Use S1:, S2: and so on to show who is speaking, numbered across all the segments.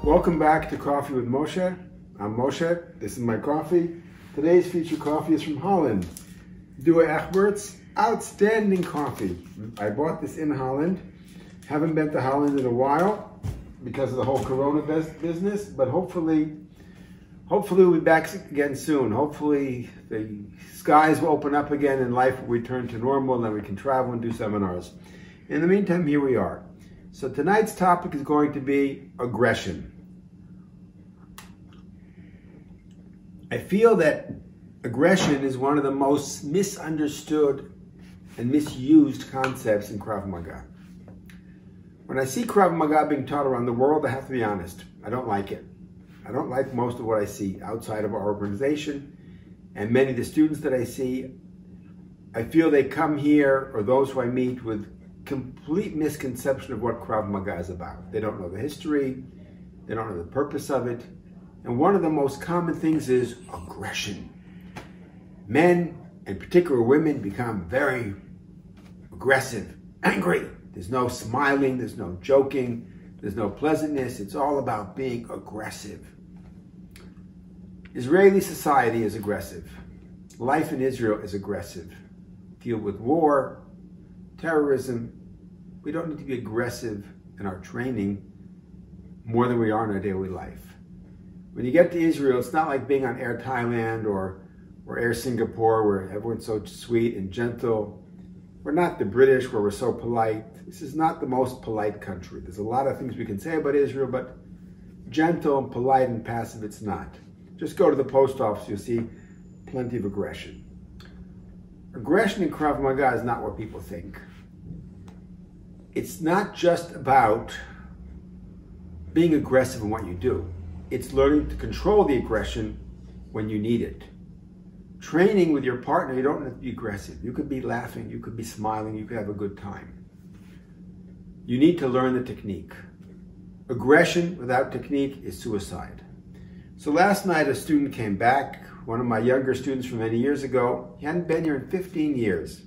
S1: Welcome back to Coffee with Moshe. I'm Moshe. This is my coffee. Today's featured coffee is from Holland. Dua Egbert's outstanding coffee. I bought this in Holland. Haven't been to Holland in a while because of the whole Corona business, but hopefully we'll be back again soon. Hopefully the skies will open up again and life will return to normal and then we can travel and do seminars. In the meantime, here we are. So tonight's topic is going to be aggression. I feel that aggression is one of the most misunderstood and misused concepts in Krav Maga. When I see Krav Maga being taught around the world, I have to be honest, I don't like it. I don't like most of what I see outside of our organization, and many of the students that I see, I feel they come here, or those who I meet, with complete misconception of what Krav Maga is about. They don't know the history, they don't know the purpose of it, and one of the most common things is aggression. Men, in particular women, become very aggressive, angry. There's no smiling, there's no joking, there's no pleasantness. It's all about being aggressive. Israeli society is aggressive. Life in Israel is aggressive. Deal with war, terrorism. We don't need to be aggressive in our training more than we are in our daily life. When you get to Israel, it's not like being on Air Thailand or Air Singapore, where everyone's so sweet and gentle. We're not the British, where we're so polite. This is not the most polite country. There's a lot of things we can say about Israel, but gentle and polite and passive, it's not. Just go to the post office, you'll see plenty of aggression. Aggression in Krav Maga is not what people think. It's not just about being aggressive in what you do. It's learning to control the aggression when you need it. Training with your partner, you don't have to be aggressive. You could be laughing, you could be smiling, you could have a good time. You need to learn the technique. Aggression without technique is suicide. So last night a student came back, one of my younger students from many years ago. He hadn't been here in 15 years.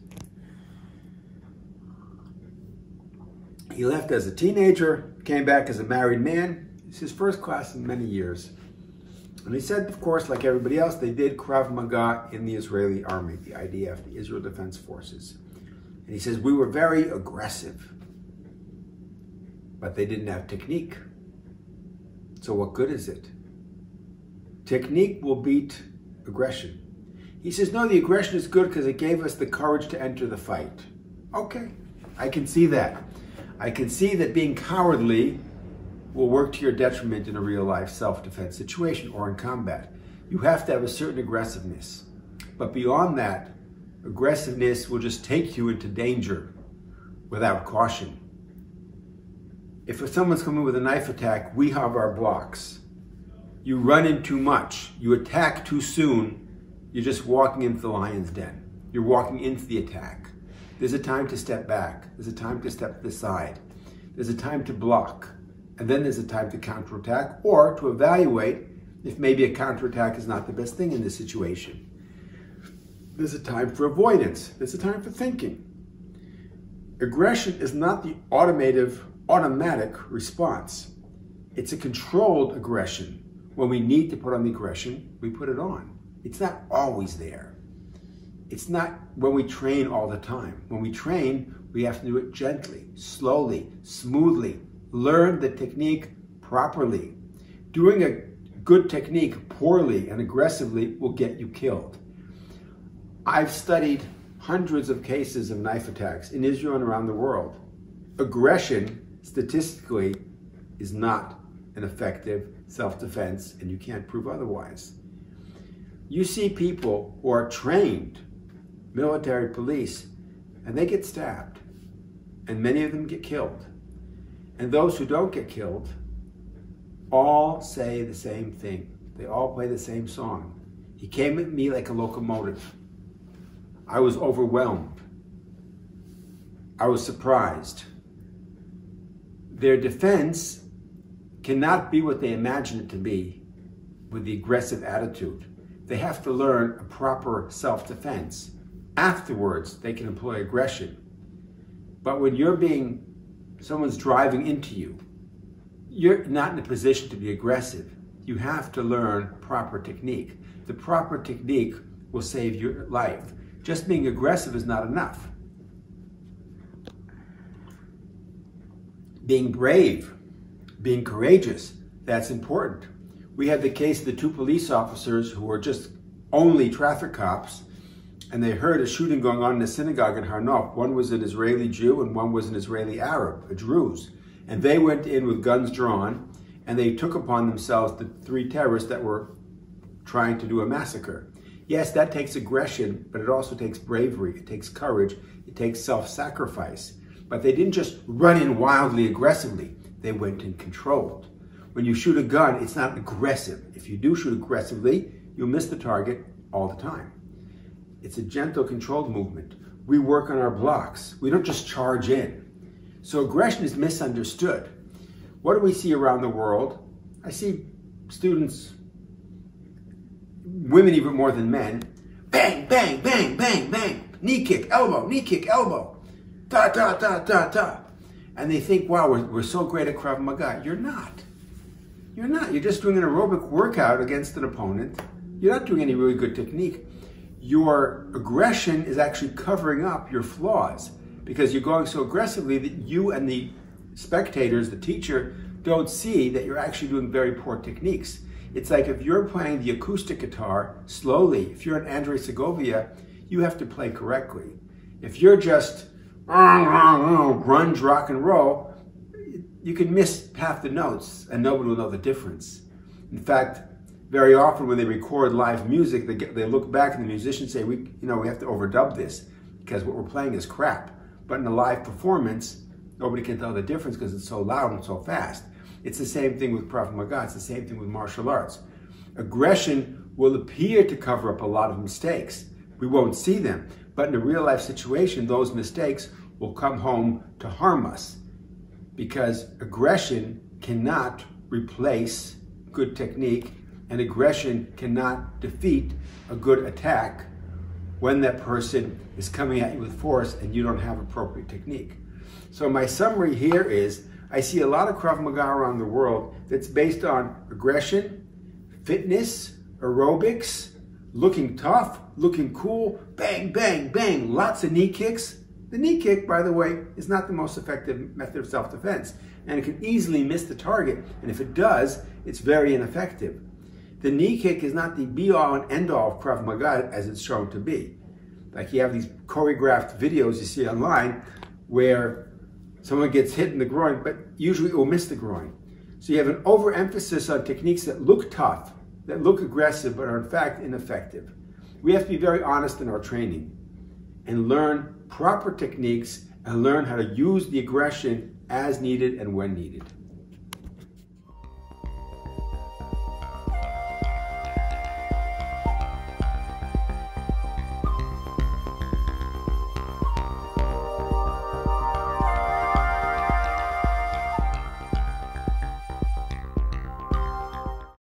S1: He left as a teenager, came back as a married man. It's his first class in many years. And he said, of course, like everybody else, they did Krav Maga in the Israeli army, the IDF, the Israel Defense Forces. And he says, we were very aggressive, but they didn't have technique. So what good is it? Technique will beat aggression. He says, no, the aggression is good because it gave us the courage to enter the fight. Okay, I can see that. I can see that being cowardly will work to your detriment in a real life self-defense situation or in combat. You have to have a certain aggressiveness. But beyond that, aggressiveness will just take you into danger without caution. If someone's coming with a knife attack, we have our blocks. You run in too much, you attack too soon, you're just walking into the lion's den. You're walking into the attack. There's a time to step back. There's a time to step to the side. There's a time to block. And then there's a time to counterattack or to evaluate if maybe a counterattack is not the best thing in this situation. There's a time for avoidance. There's a time for thinking. Aggression is not the automatic response. It's a controlled aggression. When we need to put on the aggression, we put it on. It's not always there. It's not when we train all the time. When we train, we have to do it gently, slowly, smoothly. Learn the technique properly. Doing a good technique poorly and aggressively will get you killed. I've studied hundreds of cases of knife attacks in Israel and around the world. Aggression, statistically, is not an effective self-defense, and you can't prove otherwise. You see people who are trained, military, police, and they get stabbed, and many of them get killed. And those who don't get killed all say the same thing. They all play the same song. He came at me like a locomotive. I was overwhelmed. I was surprised. Their defense cannot be what they imagine it to be with the aggressive attitude. They have to learn a proper self-defense. Afterwards, they can employ aggression. But when someone's driving into you, you're not in a position to be aggressive. You have to learn proper technique. The proper technique will save your life. Just being aggressive is not enough. Being brave, being courageous, that's important. We had the case of the 2 police officers who were just only traffic cops, and they heard a shooting going on in a synagogue in Harnof. One was an Israeli Jew and one was an Israeli Arab, a Druze. And they went in with guns drawn, and they took upon themselves the 3 terrorists that were trying to do a massacre. Yes, that takes aggression, but it also takes bravery, it takes courage, it takes self-sacrifice. But they didn't just run in wildly aggressively, they went in controlled. When you shoot a gun, it's not aggressive. If you do shoot aggressively, you'll miss the target all the time. It's a gentle, controlled movement. We work on our blocks. We don't just charge in. So aggression is misunderstood. What do we see around the world? I see students, women even more than men, bang, bang, bang, bang, bang, knee kick, elbow, ta, ta, ta, ta, ta. And they think, wow, we're so great at Krav Maga. You're not. You're not. You're just doing an aerobic workout against an opponent. You're not doing any really good technique. Your aggression is actually covering up your flaws because you're going so aggressively that you and the spectators, the teacher, don't see that you're actually doing very poor techniques. It's like if you're playing the acoustic guitar slowly, if you're an Andre Segovia, you have to play correctly. If you're just grunge rock and roll, you can miss half the notes and nobody will know the difference. In fact, very often when they record live music, they look back and the musicians say, we have to overdub this because what we're playing is crap. But in a live performance, nobody can tell the difference because it's so loud and so fast. It's the same thing with Krav Maga. It's the same thing with martial arts. Aggression will appear to cover up a lot of mistakes. We won't see them. But in a real life situation, those mistakes will come home to harm us because aggression cannot replace good technique and aggression cannot defeat a good attack when that person is coming at you with force and you don't have appropriate technique. So my summary here is, I see a lot of Krav Maga around the world that's based on aggression, fitness, aerobics, looking tough, looking cool, bang, bang, bang, lots of knee kicks. The knee kick, by the way, is not the most effective method of self-defense, and it can easily miss the target, and if it does, it's very ineffective. The knee kick is not the be-all and end-all of Krav Maga as it's shown to be. Like you have these choreographed videos you see online where someone gets hit in the groin, but usually it will miss the groin. So you have an overemphasis on techniques that look tough, that look aggressive, but are in fact ineffective. We have to be very honest in our training and learn proper techniques and learn how to use the aggression as needed and when needed.